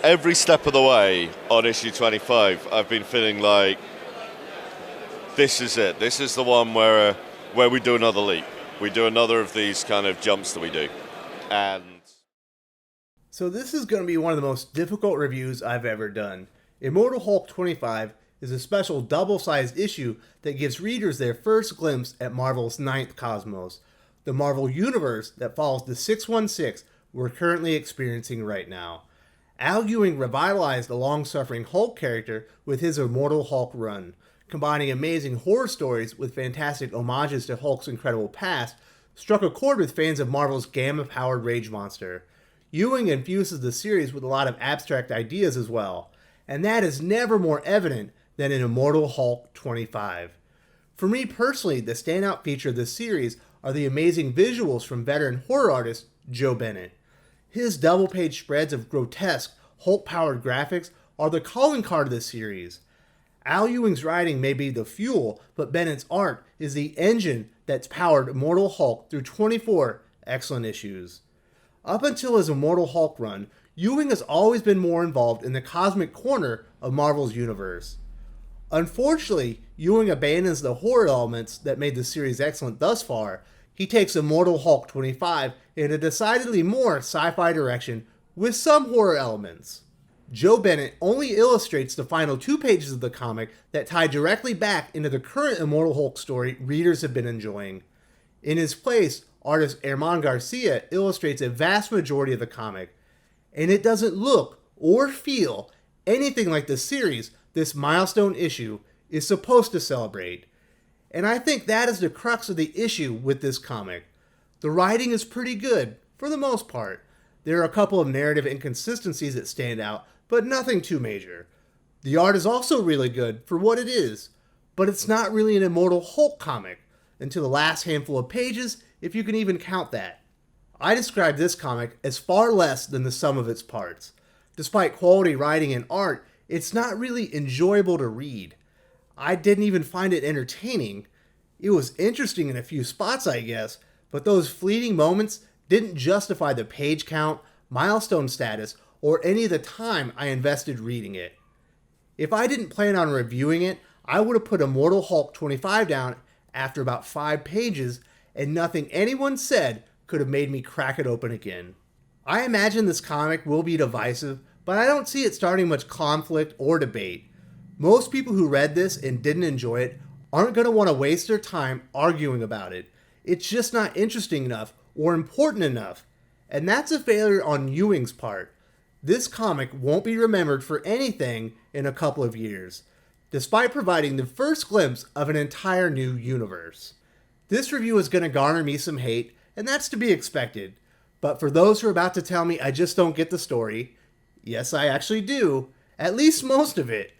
every step of the way on issue 25, I've been feeling like this is it. This is the one where we do another leap. We do another of these kind of jumps that we do. And So this is going to be one of the most difficult reviews I've ever done. Immortal Hulk 25 is a special double-sized issue that gives readers their first glimpse at Marvel's ninth cosmos, the Marvel Universe that follows the 616 we're currently experiencing right now. Al Ewing revitalized the long-suffering Hulk character with his Immortal Hulk run, combining amazing horror stories with fantastic homages to Hulk's incredible past, struck a chord with fans of Marvel's gamma-powered rage monster. Ewing infuses the series with a lot of abstract ideas as well, and that is never more evident than in Immortal Hulk 25. For me personally, the standout feature of this series are the amazing visuals from veteran horror artist Joe Bennett. His double-page spreads of grotesque, Hulk-powered graphics are the calling card of this series. Al Ewing's writing may be the fuel, but Bennett's art is the engine that's powered Immortal Hulk through 24 excellent issues. Up until his Immortal Hulk run, Ewing has always been more involved in the cosmic corner of Marvel's universe. Unfortunately, Ewing abandons the horror elements that made the series excellent thus far. He takes Immortal Hulk 25 in a decidedly more sci-fi direction with some horror elements. Joe Bennett only illustrates the final 2 pages of the comic that tie directly back into the current Immortal Hulk story readers have been enjoying. In his place, artist Herman Garcia illustrates a vast majority of the comic, and it doesn't look or feel anything like the series this milestone issue is supposed to celebrate. And I think that is the crux of the issue with this comic. The writing is pretty good, for the most part. There are a couple of narrative inconsistencies that stand out, but nothing too major. The art is also really good for what it is, but it's not really an Immortal Hulk comic until the last handful of pages, if you can even count that. I describe this comic as far less than the sum of its parts. Despite quality writing and art, it's not really enjoyable to read. I didn't even find it entertaining. It was interesting in a few spots, I guess, but those fleeting moments didn't justify the page count, milestone status, or any of the time I invested reading it. If I didn't plan on reviewing it, I would have put Immortal Hulk 25 down after about 5 pages, and nothing anyone said could have made me crack it open again. I imagine this comic will be divisive, but I don't see it starting much conflict or debate. Most people who read this and didn't enjoy it aren't going to want to waste their time arguing about it. It's just not interesting enough or important enough, and that's a failure on Ewing's part. This comic won't be remembered for anything in a couple of years, despite providing the first glimpse of an entire new universe. This review is going to garner me some hate, and that's to be expected. But for those who are about to tell me I just don't get the story, yes, I actually do, at least most of it.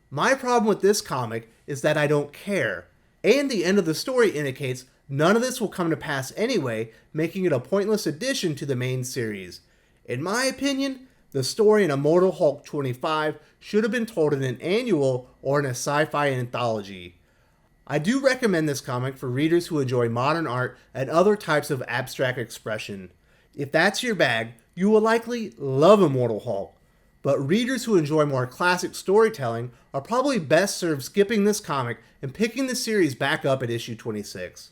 My problem with this comic is that I don't care, and the end of the story indicates none of this will come to pass anyway, making it a pointless addition to the main series. In my opinion, the story in Immortal Hulk 25 should have been told in an annual or in a sci-fi anthology. I do recommend this comic for readers who enjoy modern art and other types of abstract expression. If that's your bag, you will likely love Immortal Hulk. But readers who enjoy more classic storytelling are probably best served skipping this comic and picking the series back up at issue 26.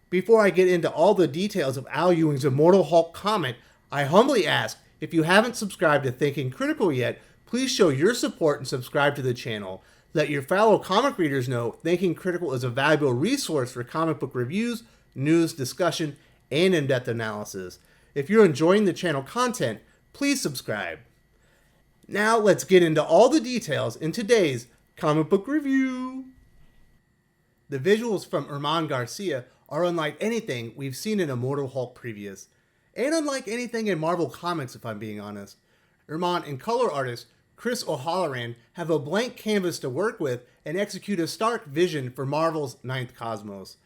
Before I get into all the details of Al Ewing's Immortal Hulk comic, I humbly ask, if you haven't subscribed to Thinking Critical yet, please show your support and subscribe to the channel. Let your fellow comic readers know Thinking Critical is a valuable resource for comic book reviews, news, discussion, and in-depth analysis. If you're enjoying the channel content, please subscribe. Now let's get into all the details in today's comic book review. The visuals from Herman Garcia are unlike anything we've seen in Immortal Hulk previous, and unlike anything in Marvel Comics if I'm being honest. Herman and color artist Chris O'Halloran have a blank canvas to work with and execute a stark vision for Marvel's ninth cosmos.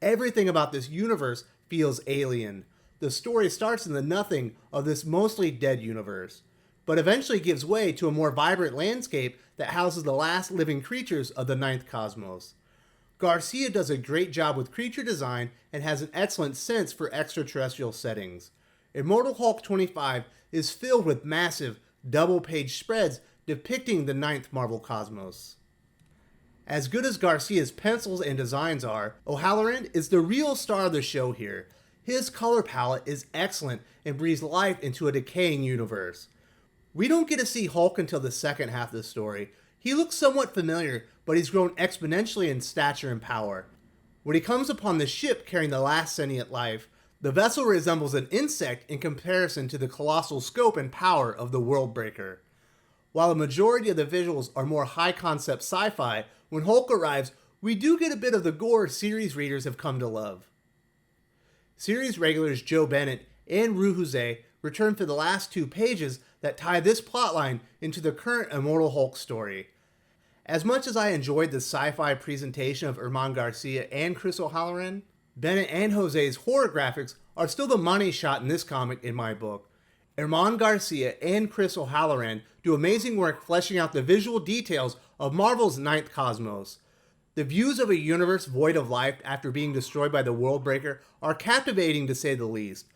Everything about this universe feels alien. The story starts in the nothing of this mostly dead universe, but eventually gives way to a more vibrant landscape that houses the last living creatures of the ninth cosmos. Garcia does a great job with creature design and has an excellent sense for extraterrestrial settings. Immortal Hulk 25 is filled with massive, double-page spreads depicting the ninth Marvel cosmos. As good as Garcia's pencils and designs are, O'Halloran is the real star of the show here. His color palette is excellent and breathes life into a decaying universe. We don't get to see Hulk until the second half of the story. He looks somewhat familiar, but he's grown exponentially in stature and power. When he comes upon the ship carrying the last sentient life, the vessel resembles an insect in comparison to the colossal scope and power of the Worldbreaker. While the majority of the visuals are more high-concept sci-fi, when Hulk arrives, we do get a bit of the gore series readers have come to love. Series regulars Joe Bennett and Rue Jose return for the last 2 pages that tie this plotline into the current Immortal Hulk story. As much as I enjoyed the sci-fi presentation of Herman Garcia and Chris O'Halloran, Bennett and Jose's horror graphics are still the money shot in this comic in my book. Herman Garcia and Chris O'Halloran do amazing work fleshing out the visual details of Marvel's ninth cosmos. The views of a universe void of life after being destroyed by the Worldbreaker are captivating to say the least.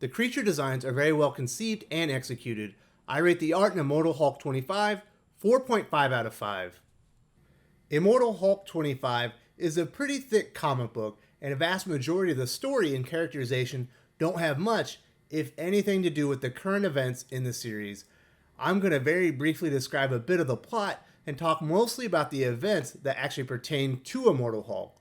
The creature designs are very well conceived and executed. I rate the art in Immortal Hulk 25 4.5 out of 5. Immortal Hulk 25 is a pretty thick comic book, and a vast majority of the story and characterization don't have much, if anything, to do with the current events in the series. I'm going to very briefly describe a bit of the plot and talk mostly about the events that actually pertain to Immortal Hulk.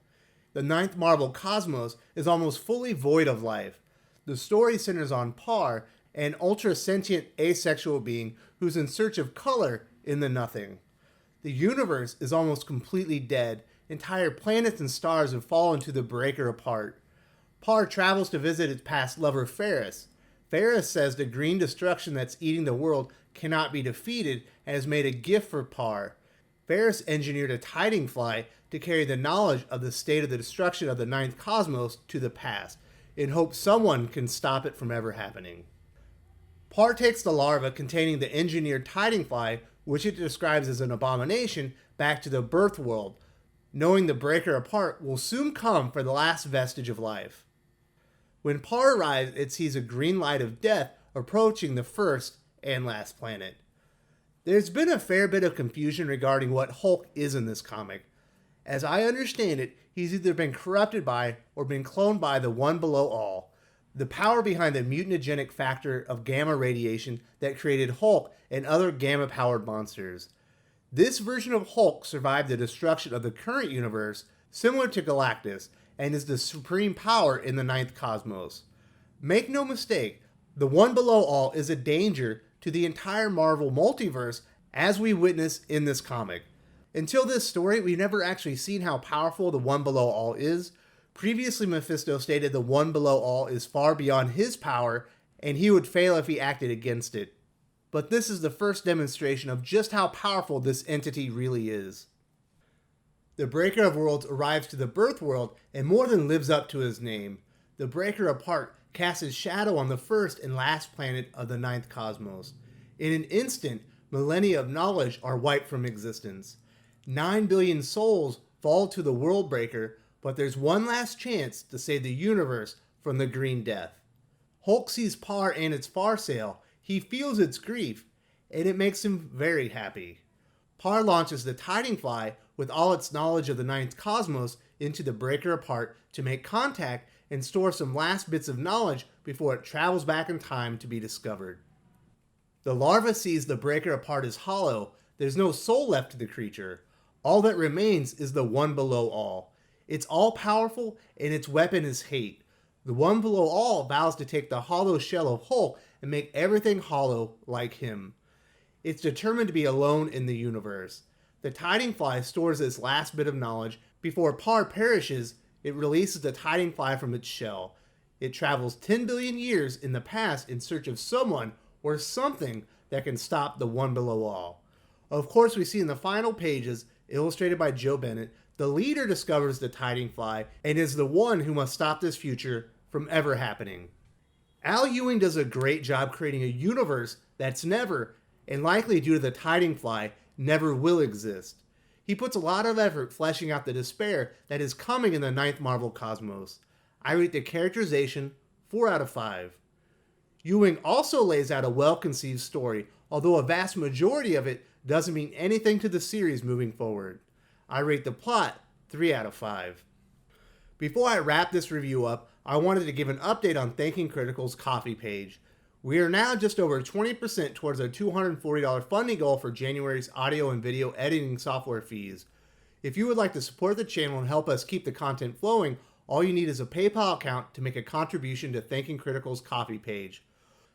The ninth Marvel cosmos is almost fully void of life. The story centers on Par, an ultra-sentient asexual being who's in search of color in the nothing. The universe is almost completely dead. Entire planets and stars have fallen to the breaker apart. Par travels to visit its past lover Ferris. Ferris says the green destruction that's eating the world cannot be defeated and has made a gift for Par. Ferris engineered a tiding fly to carry the knowledge of the state of the destruction of the ninth cosmos to the past, in hopes someone can stop it from ever happening. Par takes the larva containing the engineered tiding fly, which it describes as an abomination, back to the birth world, knowing the breaker apart will soon come for the last vestige of life. When Par arrives, it sees a green light of death approaching the first and last planet. There's been a fair bit of confusion regarding what Hulk is in this comic. As I understand it, he's either been corrupted by or been cloned by the One Below All, the power behind the mutagenic factor of gamma radiation that created Hulk and other gamma-powered monsters. This version of Hulk survived the destruction of the current universe, similar to Galactus, and is the supreme power in the ninth cosmos. Make no mistake, the One Below All is a danger to the entire Marvel multiverse, as we witness in this comic. Until this story, we've never actually seen how powerful the One Below All is. Previously, Mephisto stated the One Below All is far beyond his power, and he would fail if he acted against it. But this is the first demonstration of just how powerful this entity really is. The Breaker of Worlds arrives to the Birth World and more than lives up to his name. The Breaker apart casts his shadow on the first and last planet of the ninth cosmos. In an instant, millennia of knowledge are wiped from existence. 9 billion souls fall to the Worldbreaker, but there's one last chance to save the universe from the Green Death. Hulk sees Par and its far sail. He feels its grief, and it makes him very happy. Par launches the tiding fly with all its knowledge of the ninth cosmos into the breaker apart to make contact and store some last bits of knowledge before it travels back in time to be discovered. The larva sees the breaker apart as hollow. There's no soul left to the creature. All that remains is the One Below All. It's all-powerful, and its weapon is hate. The One Below All vows to take the hollow shell of Hulk and make everything hollow like him. It's determined to be alone in the universe. The tiding fly stores its last bit of knowledge. Before Par perishes, it releases the tiding fly from its shell. It travels 10 billion years in the past in search of someone or something that can stop the One Below All. Of course, we see in the final pages, illustrated by Joe Bennett, the leader discovers the tiding fly and is the one who must stop this future from ever happening. Al Ewing does a great job creating a universe that's never, and likely due to the tiding fly, never will exist. He puts a lot of effort fleshing out the despair that is coming in the ninth Marvel cosmos. I rate the characterization 4 out of 5. Ewing also lays out a well-conceived story, although a vast majority of it doesn't mean anything to the series moving forward. I rate the plot 3 out of 5. Before I wrap this review up, I wanted to give an update on Thinking Critical's Ko-fi page. We are now just over 20% towards our $240 funding goal for January's audio and video editing software fees. If you would like to support the channel and help us keep the content flowing, all you need is a PayPal account to make a contribution to Thinking Critical's Ko-fi page.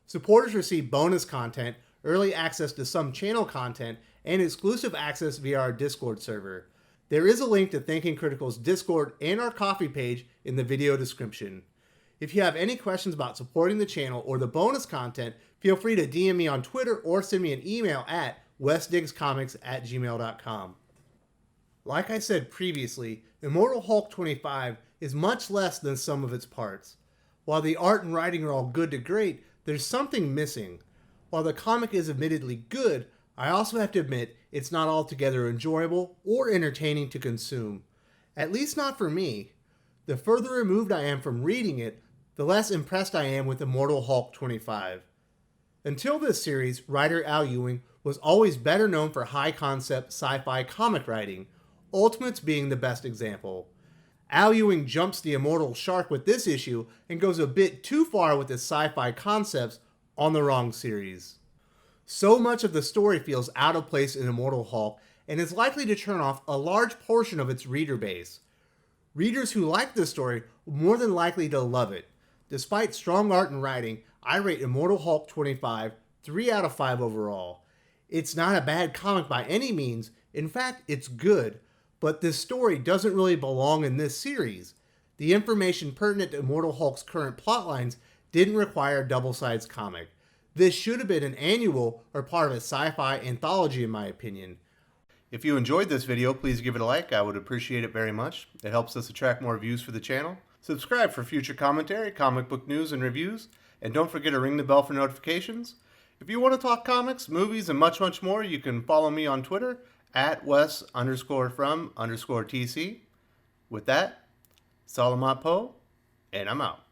Supporters receive bonus content, early access to some channel content, and exclusive access via our Discord server. There is a link to Thinking Critical's Discord and our Ko-fi page in the video description. If you have any questions about supporting the channel or the bonus content, feel free to DM me on Twitter or send me an email at westdiggscomics@gmail.com. Like I said previously, Immortal Hulk 25 is much less than some of its parts. While the art and writing are all good to great, there's something missing. While the comic is admittedly good, I also have to admit it's not altogether enjoyable or entertaining to consume. At least not for me. The further removed I am from reading it, the less impressed I am with Immortal Hulk 25. Until this series, writer Al Ewing was always better known for high-concept sci-fi comic writing, Ultimates being the best example. Al Ewing jumps the immortal shark with this issue and goes a bit too far with his sci-fi concepts on the wrong series. So much of the story feels out of place in Immortal Hulk and is likely to turn off a large portion of its reader base. Readers who like this story are more than likely to love it. Despite strong art and writing, I rate Immortal Hulk 25 3 out of 5 overall. It's not a bad comic by any means, in fact it's good, but this story doesn't really belong in this series. The information pertinent to Immortal Hulk's current plotlines didn't require a double-sized comic. This should have been an annual or part of a sci-fi anthology in my opinion. If you enjoyed this video, please give it a like. I would appreciate it very much. It helps us attract more views for the channel. Subscribe for future commentary, comic book news, and reviews. And don't forget to ring the bell for notifications. If you want to talk comics, movies, and much, much more, you can follow me on Twitter at Wes_from_TC. With that, Salamat Po, and I'm out.